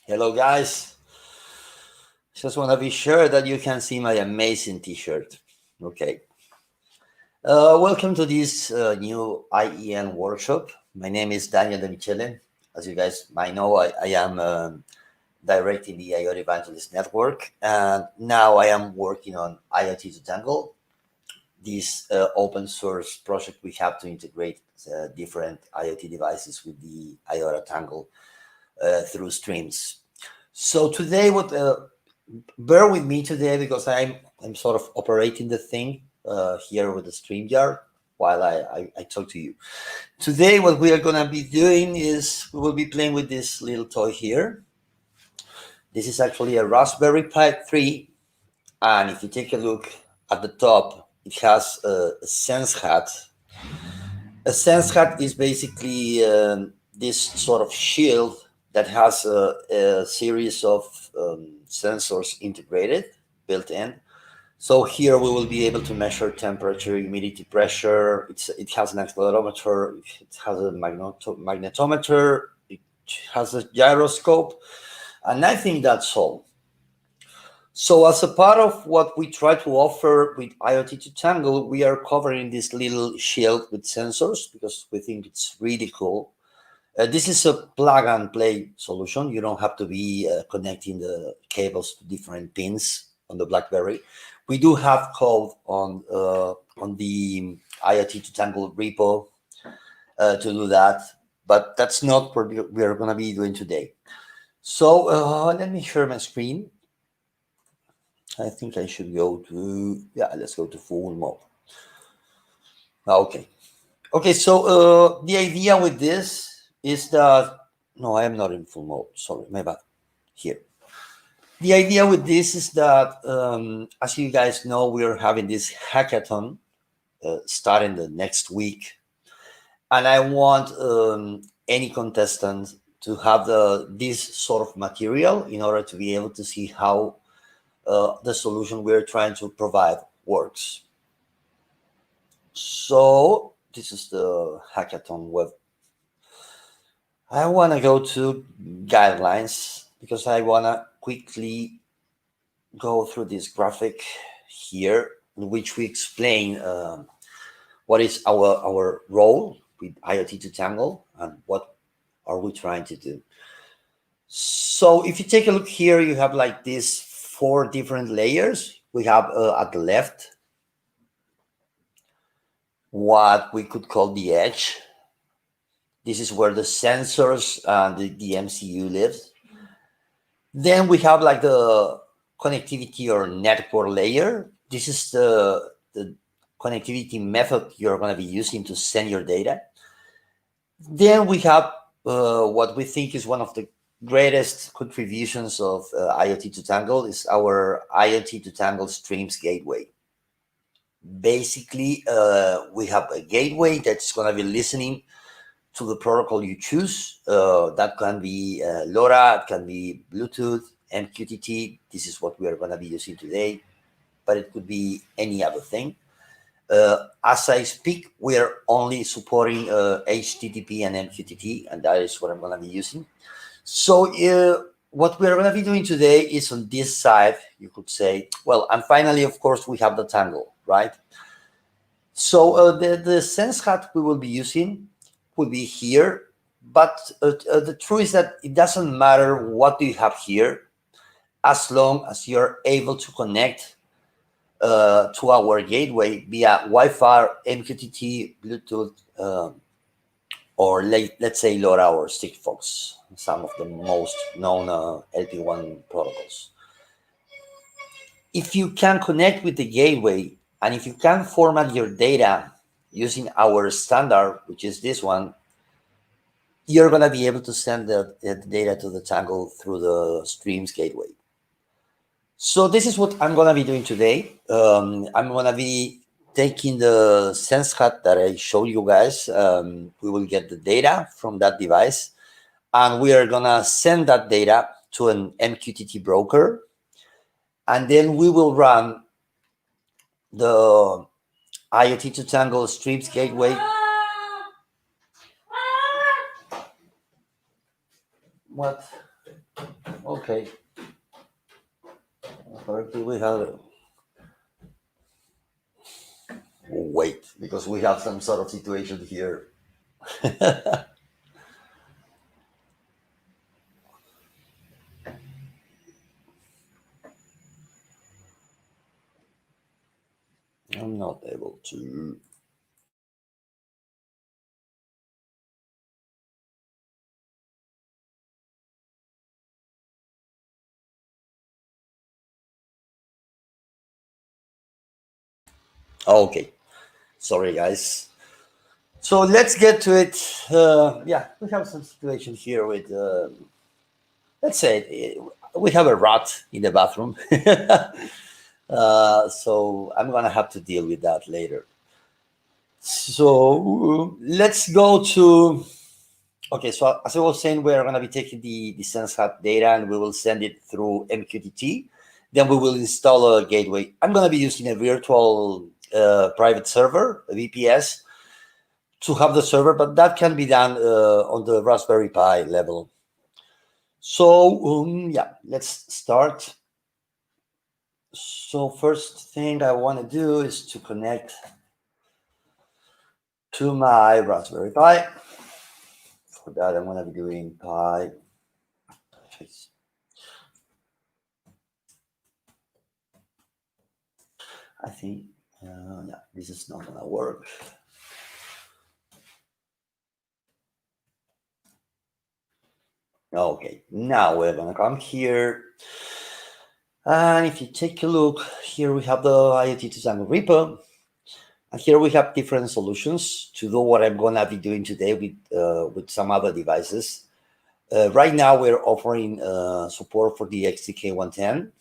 Hello guys, just want to be sure that you can see my amazing t-shirt. Okay, welcome to this new IEN workshop. My name is Daniel de Michele. As you guys might know, I am directing the IOTA Evangelist Network, and now I am working on I2T Tangle, this open source project we have to integrate different IoT devices with the IOTA Tangle through streams. So today, bear with me today because I'm sort of operating the thing here with the StreamYard while I talk to you. Today, what we are gonna be doing is we will be playing with this little toy here. This is actually a Raspberry Pi3, and if you take a look at the top, it has a sense hat. A sense hat is basically this sort of shield that has a series of sensors integrated, built in. So here we will be able to measure temperature, humidity, pressure. It has an accelerometer, it has a magnetometer, it has a gyroscope, and I think that's all. So as a part of what we try to offer with I2T Tangle, we are covering this little shield with sensors because we think it's really cool. This is a plug and play solution. You don't have to be connecting the cables to different pins on the BlackBerry. We do have code on the I2T Tangle repo to do that, but that's not what we are going to be doing today. So let me share my screen. I think I should go to, let's go to full mode. Okay, so the idea with this is that, no, I am not in full mode, sorry, my bad, here. The idea with this is that, as you guys know, we're having this hackathon starting the next week. And I want any contestant to have this sort of material in order to be able to see how the solution we're trying to provide works. So this is the hackathon web. I want to go to guidelines because I want to quickly go through this graphic here in which we explain what is our role with I2T Tangle and what are we trying to do. So if you take a look here, you have like these 4 different layers. We have at the left what we could call the edge. This is where the sensors and the MCU lives. Then we have like the connectivity or network layer. This is the connectivity method you're going to be using to send your data. Then we have what we think is one of the greatest contributions of I2T Tangle is our I2T Tangle Streams Gateway. Basically, we have a gateway that's going to be listening to the protocol you choose. That can be LoRa, it can be Bluetooth, MQTT. This is what we are going to be using today, but it could be any other thing. As I speak, we are only supporting HTTP and MQTT, and that is what I'm going to be using. So what we're going to be doing today is on this side, you could say, well, and finally, of course, we have the Tangle, right? So the sense hat we will be using will be here, but the truth is that it doesn't matter what you have here, as long as you're able to connect to our gateway via Wi-Fi, MQTT, Bluetooth, or let's say LoRa or Sigfox, some of the most known LP1 protocols. If you can connect with the gateway, and if you can format your data using our standard, which is this one, you're going to be able to send the data to the Tangle through the Streams Gateway. So this is what I'm going to be doing today. I'm going to be taking the sense hat that I showed you guys. We will get the data from that device, and we are going to send that data to an MQTT broker, and then we will run the I2T Tangle Streams Gateway. What? Okay. Apparently we have. Wait, because we have some sort of situation here. I'm not able to. Okay. Sorry, guys. So let's get to it. Yeah, we have some situation here with, let's say, we have a rat in the bathroom. So I'm going to have to deal with that later. So let's go to, okay, so as I was saying, we're going to be taking the Sense Hub data and we will send it through MQTT. Then we will install a gateway. I'm going to be using a virtual private server, a VPS, to have the server, but that can be done on the Raspberry Pi level. So yeah, let's start. So first thing I want to do is to connect to my Raspberry Pi. For that, I'm going to be doing Pi. I think yeah, this is not going to work. Okay, now we're going to come here. And if you take a look, here we have the IoT to Tango repo. And here we have different solutions to do what I'm going to be doing today with some other devices. Right now, we're offering support for the XTK 110.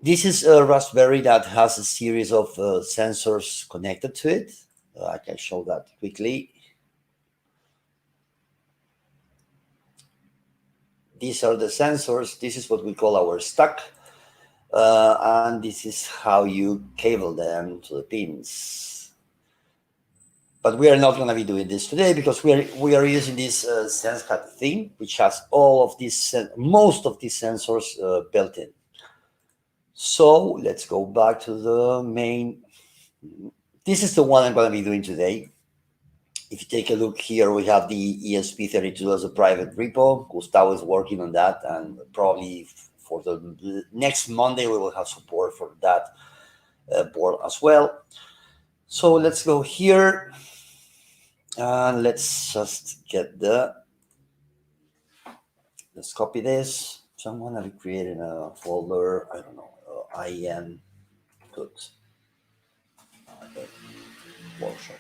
This is a Raspberry that has a series of sensors connected to it. I can show that quickly. These are the sensors. This is what we call our stack. And this is how you cable them to the pins. But we are not going to be doing this today because we are using this SenseHub theme, which has all of these, most of these sensors built in. So let's go back to the main. This is the one I'm going to be doing today. If you take a look here, we have the ESP32 as a private repo. Gustavo is working on that, and probably for the next Monday, we will have support for that board as well. So let's go here, and let's just get let's copy this. So I'm going to be creating a folder, I don't know, IEN Workshop.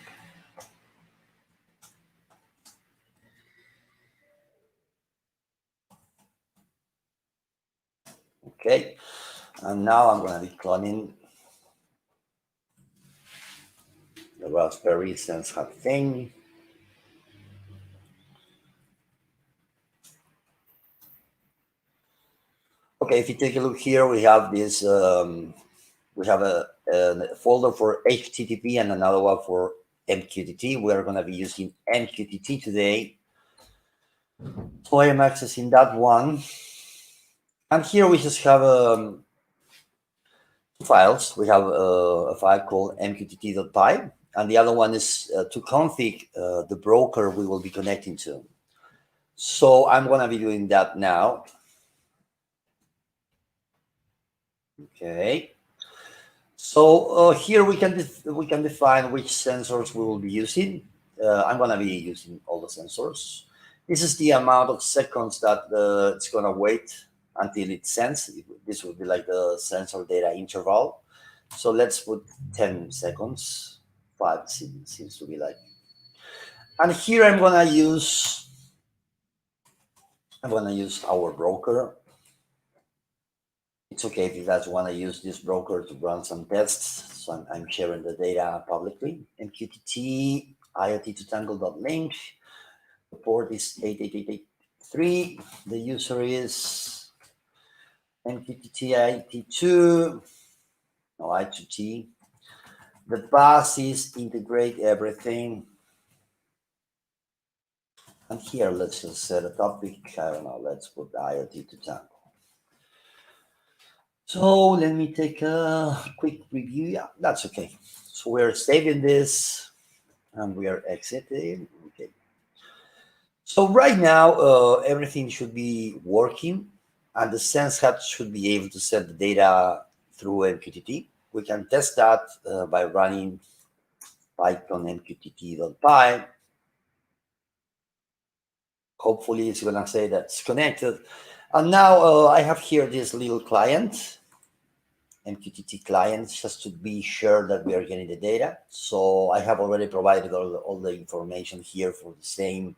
Okay, and now I'm going to be cloning the Raspberry SenseHub thing. Okay, if you take a look here, we have this. We have a folder for HTTP and another one for MQTT. We are going to be using MQTT today. So I am accessing that one. And here we just have two files. We have a file called mqtt.py, and the other one is to config the broker we will be connecting to. So I'm going to be doing that now. Okay. So here we can define which sensors we will be using. I'm going to be using all the sensors. This is the amount of seconds that it's going to wait until it sends. This will be like the sensor data interval. So let's put 10 seconds. 5 seems to be like. And here I'm going to use our broker. It's okay if you guys want to use this broker to run some tests. So I'm sharing the data publicly. MQTT IoT to Tangle.link. The port is 88883. The user is MQTT IT2. No, I2T. The bus is integrate everything. And here, let's just set a topic. I don't know, let's put IoT to Tango. So let me take a quick review. Yeah, that's okay. So we're saving this and we are exiting. Okay. So right now, everything should be working and the Sense Hub should be able to send the data through MQTT. We can test that by running Python MQTT.py. Hopefully it's gonna say that's connected. And now I have here this little client, MQTT client, just to be sure that we are getting the data. So I have already provided all the information here for the same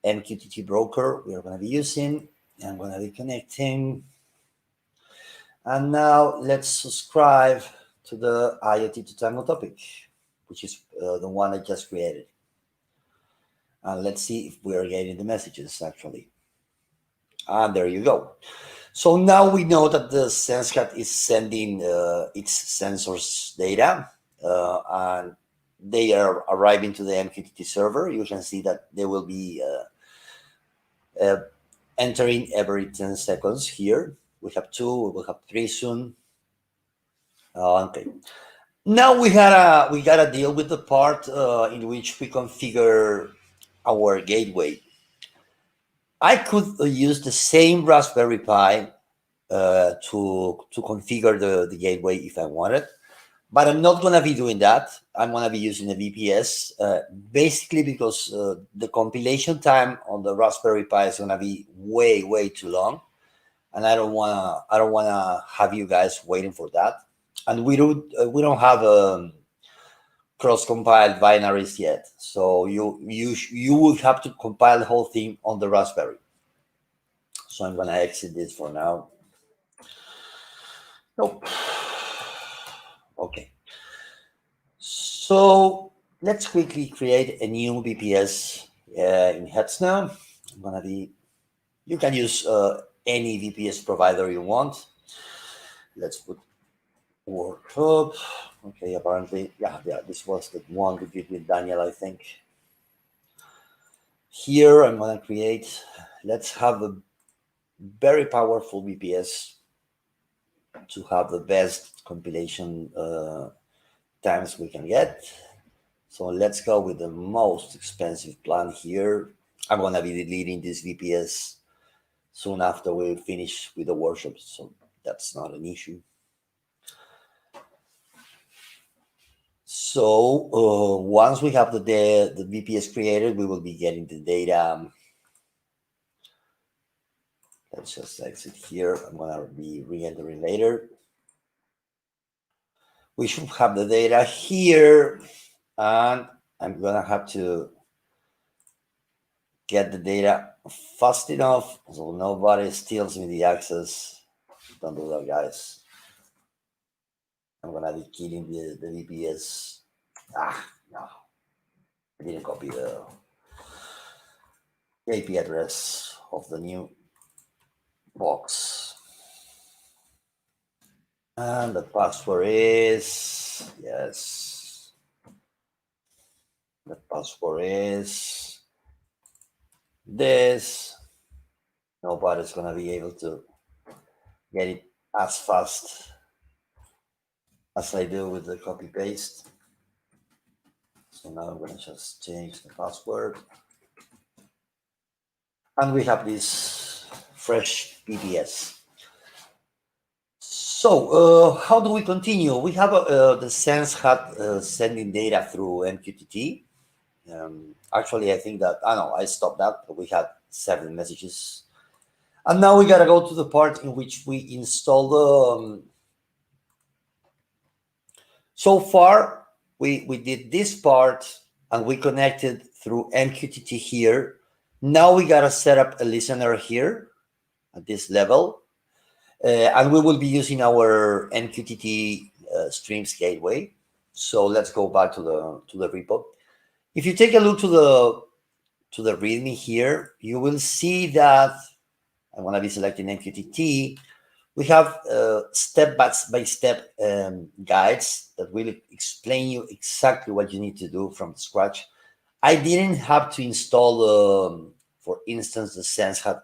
MQTT broker we are going to be using. I'm going to be connecting. And now let's subscribe to the IoT to Tango topic, which is the one I just created. And let's see if we are getting the messages actually. And there you go. So now we know that the SenseHub is sending its sensors data and they are arriving to the MQTT server. You can see that they will be entering every 10 seconds here. We have 2, we will have 3 soon. Okay. Now we gotta deal with the part in which we configure our gateway. I could use the same Raspberry Pi to configure the gateway if I wanted, but I'm not gonna be doing that. I'm gonna be using a VPS basically because the compilation time on the Raspberry Pi is gonna be way too long, and I don't wanna have you guys waiting for that. And we don't have cross-compiled binaries yet, so you would have to compile the whole thing on the Raspberry. So I'm gonna exit this for now. Nope. Okay. So let's quickly create a new VPS in Heads now. I'm gonna be. You can use any VPS provider you want. Let's put Workshop. Okay, apparently, yeah, this was the one we did with Daniel, I think. Here, I'm gonna create. Let's have a very powerful VPS to have the best compilation times we can get. So let's go with the most expensive plan here. I'm gonna be deleting this VPS soon after we finish with the workshop, so that's not an issue. So once we have the VPS created, we will be getting the data. Let's just exit here. I'm gonna be re-entering later. We should have the data here, and I'm gonna have to get the data fast enough so nobody steals me the access. Don't do that, guys. I'm gonna be killing the VPS. No, I didn't copy the IP address of the new box. And the password is, yes, the password is this. Nobody's gonna be able to get it as fast as I do with the copy paste. So now I'm gonna just change the password. And we have this fresh VPS. So how do we continue? We have the Sense Hub sending data through MQTT. Actually, I think that, I stopped that, but we had 7 messages. And now we gotta go to the part in which we install the, so far, we did this part and we connected through MQTT here. Now we gotta set up a listener here at this level. And we will be using our MQTT Streams Gateway. So let's go back to the repo. If you take a look to the README here, you will see that I'm going to be selecting MQTT. We have step-by-step guides that will explain you exactly what you need to do from scratch. I didn't have to install, for instance, the SenseHat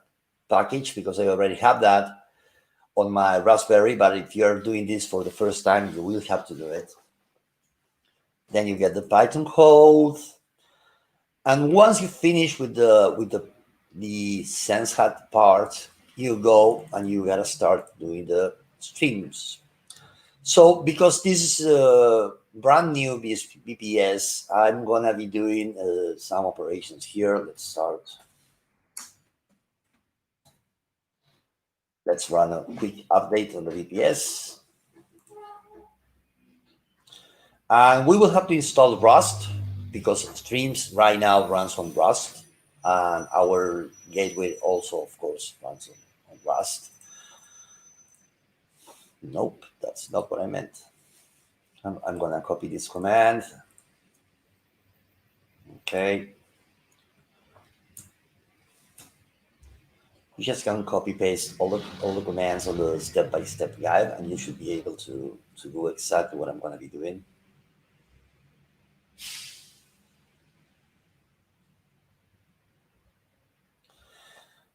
package because I already have that on my Raspberry. But if you're doing this for the first time, you will have to do it. Then you get the Python code, and once you finish with the SenseHat part, you go and you gotta start doing the streams. So because this is a brand new BPS, I'm gonna be doing some operations here. Let's start. Let's run a quick update on the BPS. And we will have to install Rust because Streams right now runs on Rust. And our gateway also, of course, runs on Rust. Nope, that's not what I meant. I'm gonna copy this command. Okay. You just can copy paste all the commands on the step-by-step guide, and you should be able to do exactly what I'm gonna be doing.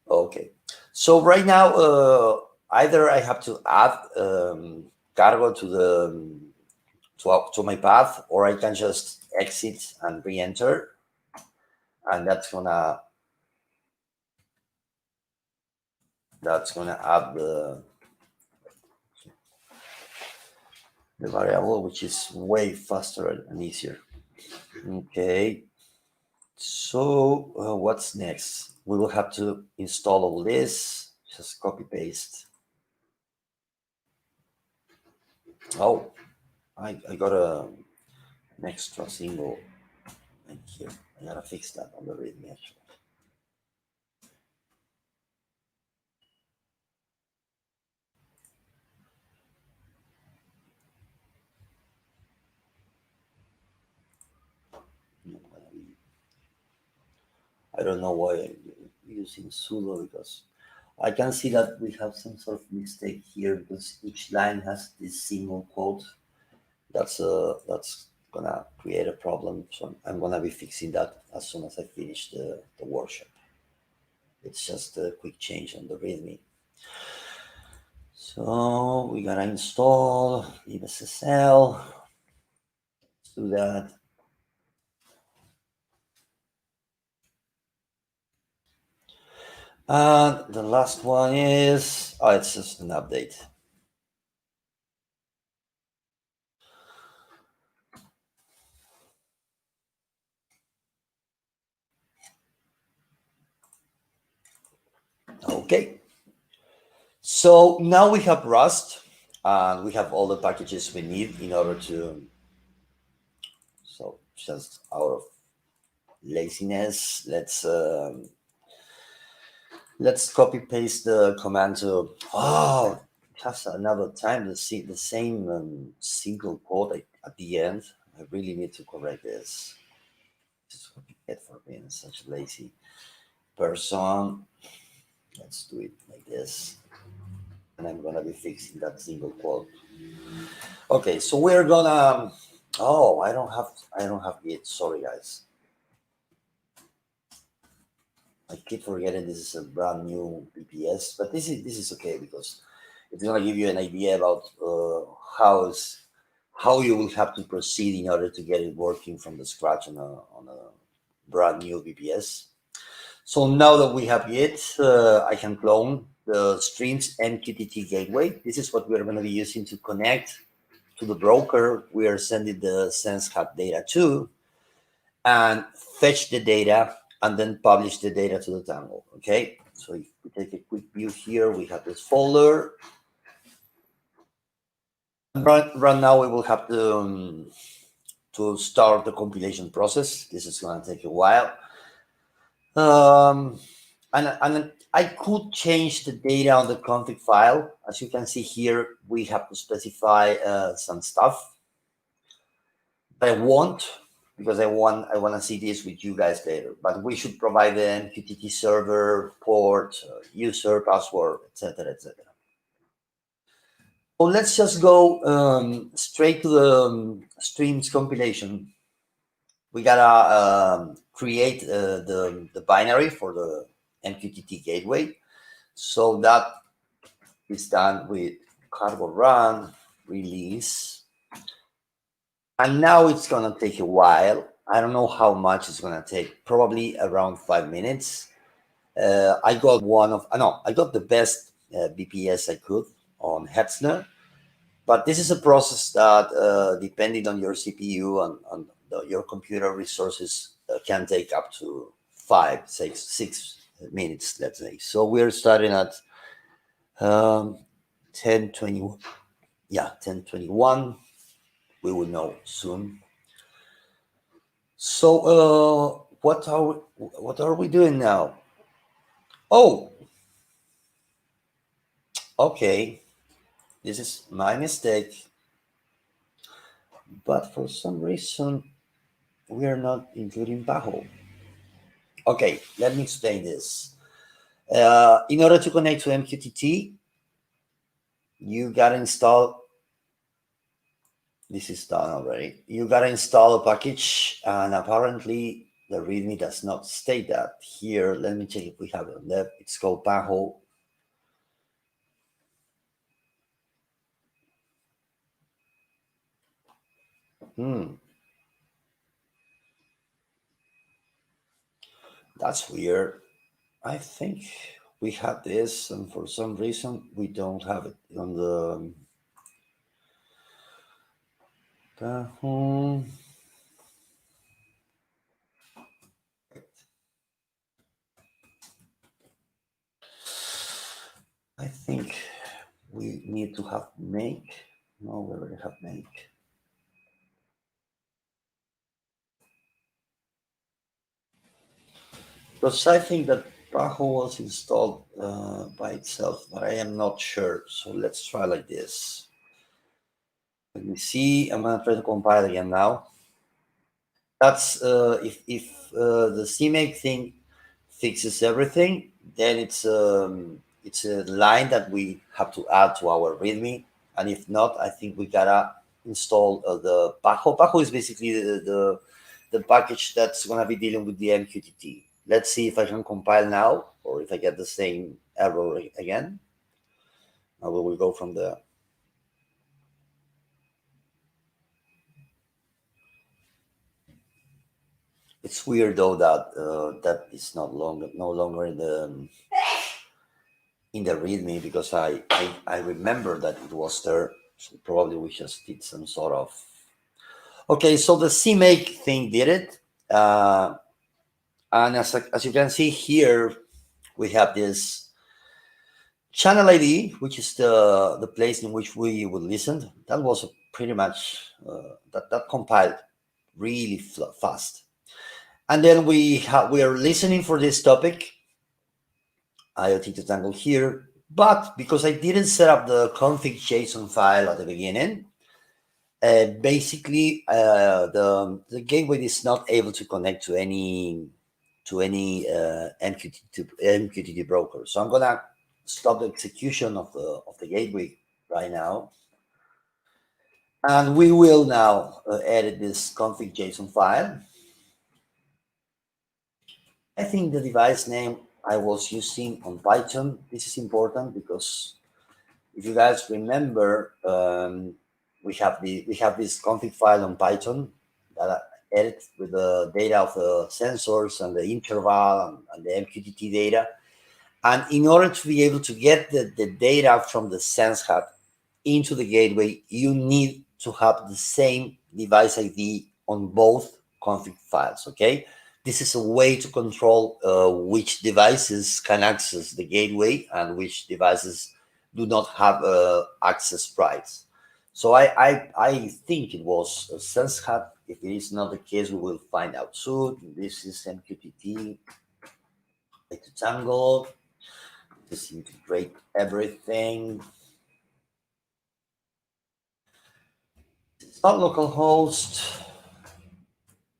Okay. So right now, either I have to add cargo to my path, or I can just exit and re-enter, and that's gonna add the variable, which is way faster and easier. Okay. So what's next? We will have to install all this. Just copy paste. Oh, I got an extra symbol in here. I gotta fix that on the readme actually. I don't know why I'm using sudo, because I can see that we have some sort of mistake here because each line has this single quote. That's gonna create a problem. So I'm gonna be fixing that as soon as I finish the workshop. It's just a quick change on the README. So we gotta install libsSL. Let's do that. And the last one is, it's just an update. Okay. So now we have Rust, and we have all the packages we need in order to, so just out of laziness, let's copy paste the command to, it has another time the same single quote at the end. I really need to correct this. Just forget for being such a lazy person. Let's do it like this. And I'm gonna be fixing that single quote. Okay, so we're gonna, I don't have Git. Sorry guys. I keep forgetting this is a brand new BPS, but this is okay because it's gonna give you an idea about how you will have to proceed in order to get it working from the scratch on a brand new BPS. So now that we have it, I can clone the Streams MQTT Gateway. This is what we're going to be using to connect to the broker we are sending the SenseHat data to, and fetch the data and then publish the data to the Tango. Okay, so if we take a quick view here, we have this folder. Right now, we will have to start the compilation process. This is going to take a while. And I could change the data on the config file. As you can see here, we have to specify some stuff. But I won't, because I want to see this with you guys later. But we should provide the MQTT server, port, user, password, etc., etc. So let's just go straight to the streams compilation. we gotta create the binary for the MQTT gateway. So that is done with cargo run release. And now it's gonna take a while. I don't know how much it's gonna take. Probably around 5 minutes. I got I got the best BPS I could on Hetzner, but this is a process that, depending on your CPU and your computer resources, can take up to 6 minutes, let's say. So we're starting at 10:21. Yeah, 10:21. We will know soon. So what are we doing now? Oh, okay. This is my mistake. But for some reason, we are not including Bajo. Okay, let me explain this. In order to connect to MQTT, you gotta install, this is done already, you gotta install a package, and apparently the README does not state that. Here, let me check if we have it on there. It's called Bajo. That's weird. I think we had this, and for some reason we don't have it on the Bajo. I think we need to have make. No, we already have make. Because I think that Bajo was installed by itself, but I am not sure. So let's try like this. Let me see. I'm gonna try to compile again now. That's if the CMake thing fixes everything, then it's a line that we have to add to our README. And if not, I think we gotta install the Bajo. Bajo is basically the package that's gonna be dealing with the MQTT. Let's see if I can compile now, or if I get the same error again. Now we will go from there. It's weird though that that is no longer in the README, because I remember that it was there. So probably we just did some sort of. Okay, so the CMake thing did it, and as you can see here, we have this channel ID, which is the place in which we would listen. That was pretty much that compiled really fast. And then we are listening for this topic, IoT to Tangle here, but because I didn't set up the config JSON file at the beginning, basically the gateway is not able to connect to any MQTT broker. So I'm gonna stop the execution of the gateway right now, and we will now edit this config JSON file. I think the device name I was using on Python. This is important because if you guys remember, we have this config file on Python that I edit with the data of the sensors and the interval and the MQTT data. And in order to be able to get the data from the Sense Hub into the gateway, you need to have the same device ID on both config files, okay? This is a way to control which devices can access the gateway and which devices do not have access rights. So I think it was a Sense Hub. If it is not the case, we will find out soon. This is MQTT Tangle. Just integrate everything. It's not localhost.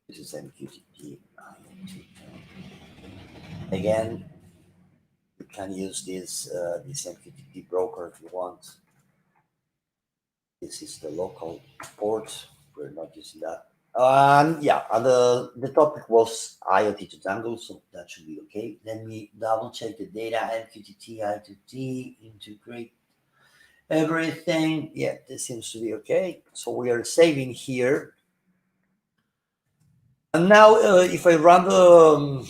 This is MQTT. Again, you can use this MQTT broker if you want. This is the local port. We're not using that. Yeah, and the topic was IoT to Tangle, so that should be okay. Let me double check the data, MQTT, I2T, integrate everything. Yeah, this seems to be okay. So we are saving here. And now if I run the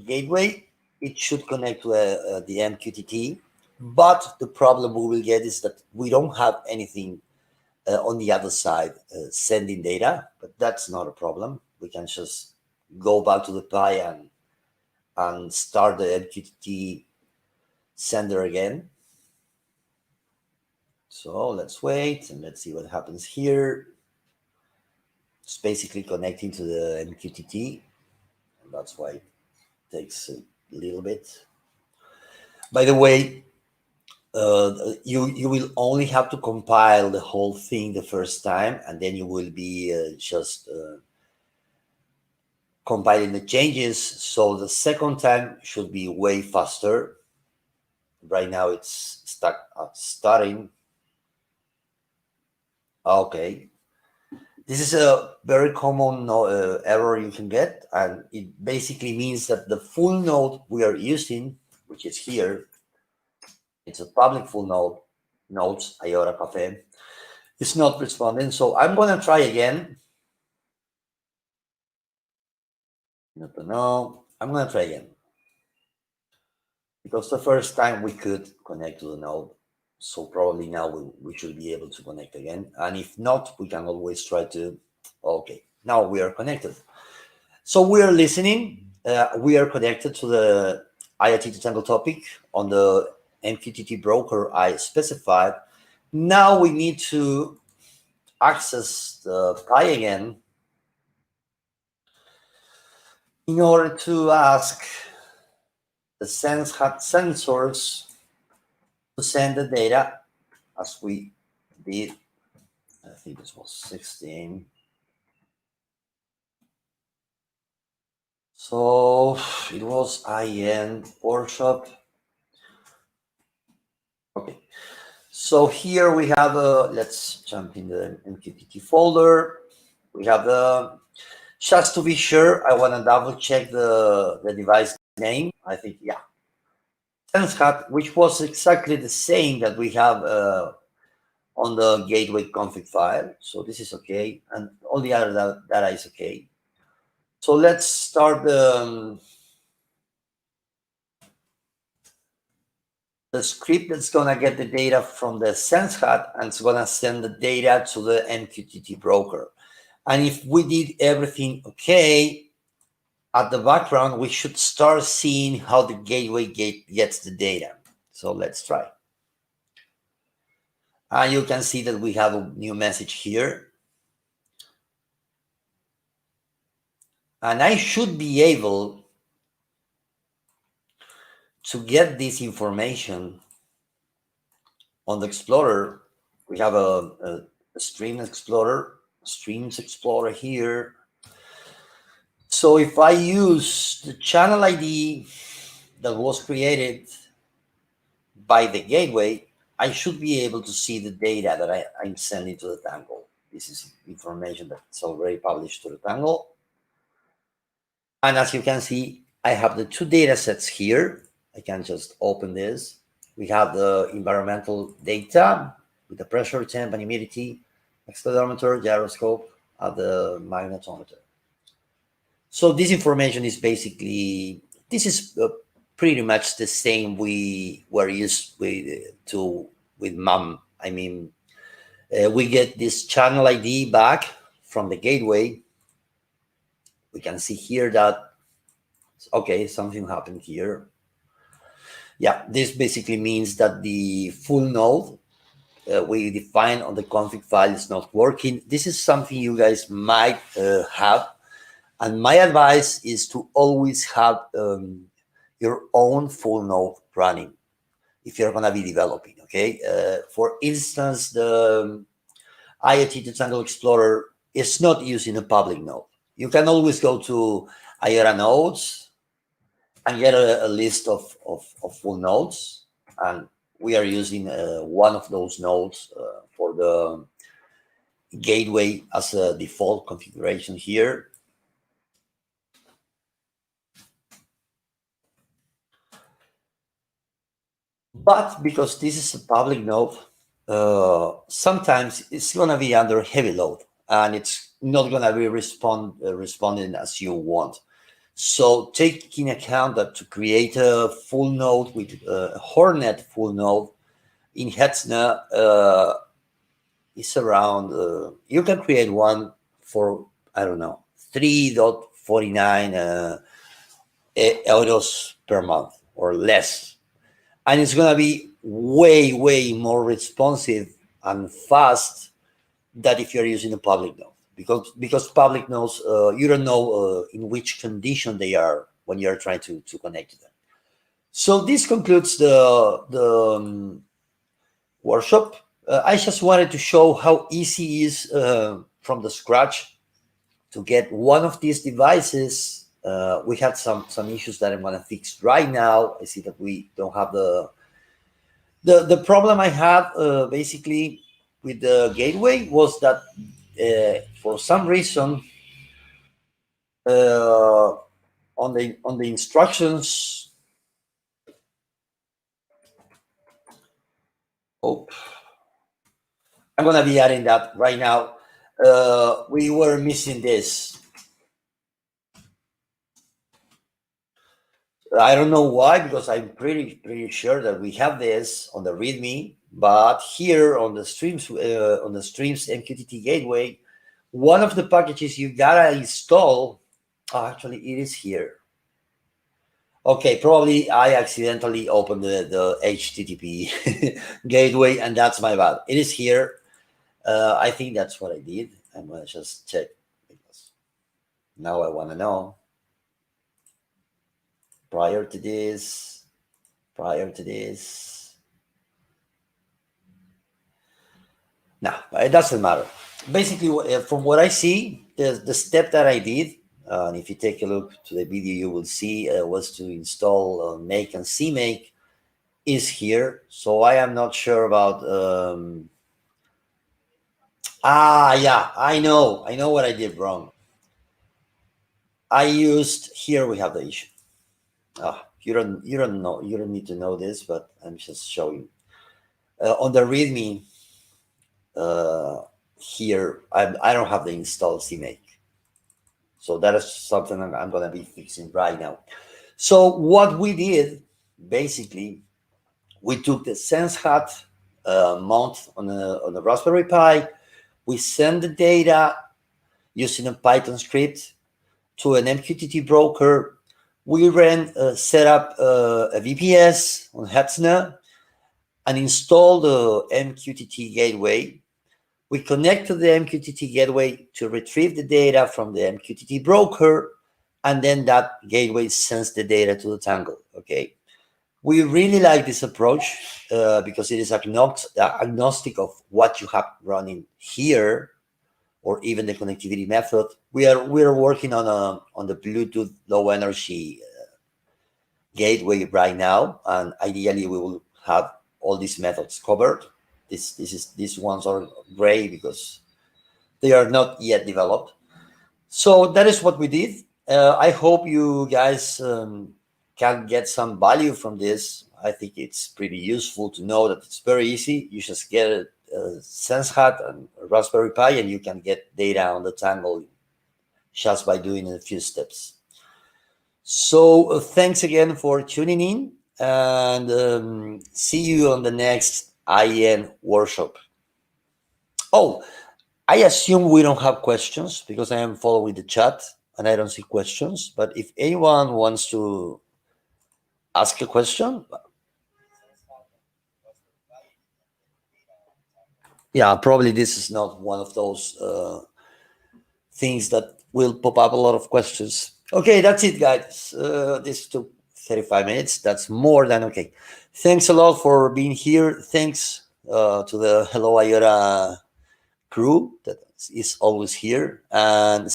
gateway, it should connect to the MQTT. But the problem we will get is that we don't have anything on the other side sending data, but that's not a problem. We can just go back to the Pi and start the MQTT sender again. So let's wait and let's see what happens here. It's basically connecting to the MQTT, and that's why it takes a little bit. By the way, you will only have to compile the whole thing the first time, and then you will be just compiling the changes. So the second time should be way faster. Right now it's stuck at starting. Okay, this is a very common error you can get, and it basically means that the full node we are using, which is here, it's a public full node, nodes IOTA Cafe, it's not responding. So I'm going to try again. No, I'm going to try again, because the first time we could connect to the node. So probably now we should be able to connect again. And if not, we can always try to, okay, now we are connected. So we are listening. We are connected to the IoT to Tangle topic on the MQTT broker I specified. Now we need to access the Pi again in order to ask the sensors to send the data as we did. I think this was 16. So it was IEN Workshop. Okay. So here we have let's jump in the MQTT folder. We have the, just to be sure, I want to double check the device name. I think, yeah. SenseHat, which was exactly the same that we have on the gateway config file. So this is okay. And all the other data is okay. So let's start the script that's going to get the data from the SenseHat, and it's going to send the data to the MQTT broker. And if we did everything okay, at the background, we should start seeing how the gateway gets the data. So let's try. And you can see that we have a new message here. And I should be able to get this information on the Explorer. We have a Streams Explorer here. So if I use the channel ID that was created by the gateway, I should be able to see the data that I'm sending to the Tangle. This is information that's already published to the Tangle. And as you can see, I have the two data sets here. I can just open this. We have the environmental data with the pressure, temp, and humidity, accelerometer, gyroscope, and the magnetometer. So this information is basically, this is pretty much the same we were used with MUM. I mean, we get this channel ID back from the gateway. We can see here that, okay, something happened here. Yeah, this basically means that the full node we define on the config file is not working. This is something you guys might have. And my advice is to always have your own full node running if you're going to be developing, okay? For instance, the IoT to Tangle Explorer is not using a public node. You can always go to IOTA nodes and get a list of full nodes. And we are using one of those nodes for the gateway as a default configuration here. But because this is a public node, sometimes it's going to be under heavy load and it's not going to be responding as you want. So take in account that to create a full node with a Hornet full node in Hetzner is around, you can create one for, I don't know, 3.49 euros per month or less. And it's going to be way, way more responsive and fast than if you're using a public node. Because public nodes, you don't know in which condition they are when you're trying to connect to them. So this concludes the workshop. I just wanted to show how easy it is from the scratch to get one of these devices. We had some issues that I'm going to fix right now. I see that we don't have the problem I had basically with the gateway was that for some reason on the instructions, I'm going to be adding that right now. We were missing this. I don't know why, because I'm pretty sure that we have this on the README, but here on the Streams MQTT Gateway, one of the packages you gotta install, actually it is here. Okay, probably I accidentally opened the HTTP gateway, and that's my bad. It is here. I think that's what I did. I'm gonna just check because now I want to know. Prior to this. No, it doesn't matter. Basically, from what I see, the step that I did, and if you take a look to the video, you will see was to install make and CMake is here. So I am not sure about. Yeah, I know what I did wrong. I used here. We have the issue. You don't know. You don't need to know this, but I'm just showing. On the README here, I don't have the install CMake. So that is something I'm going to be fixing right now. So what we did, basically, we took the SenseHat mount on the Raspberry Pi. We send the data using a Python script to an MQTT broker. We set up a VPS on Hetzner and install the MQTT gateway. We connect to the MQTT gateway to retrieve the data from the MQTT broker, and then that gateway sends the data to the Tangle. Okay, we really like this approach because it is agnostic of what you have running here, or even the connectivity method. We are working on the Bluetooth low energy gateway right now, and ideally we will have all these methods covered. These ones are gray because they are not yet developed. So that is what we did. I hope you guys can get some value from this. I think it's pretty useful to know that it's very easy. You just get a SenseHat and a Raspberry Pi, and you can get data on the Tangle just by doing a few steps. So thanks again for tuning in, and see you on the next IEN workshop. Oh, I assume we don't have questions because I am following the chat and I don't see questions. But if anyone wants to ask a question, yeah, probably this is not one of those things that will pop up a lot of questions. Okay, that's it, guys. This took 35 minutes. That's more than okay. Thanks a lot for being here. Thanks to the Hello IOTA crew that is always here, and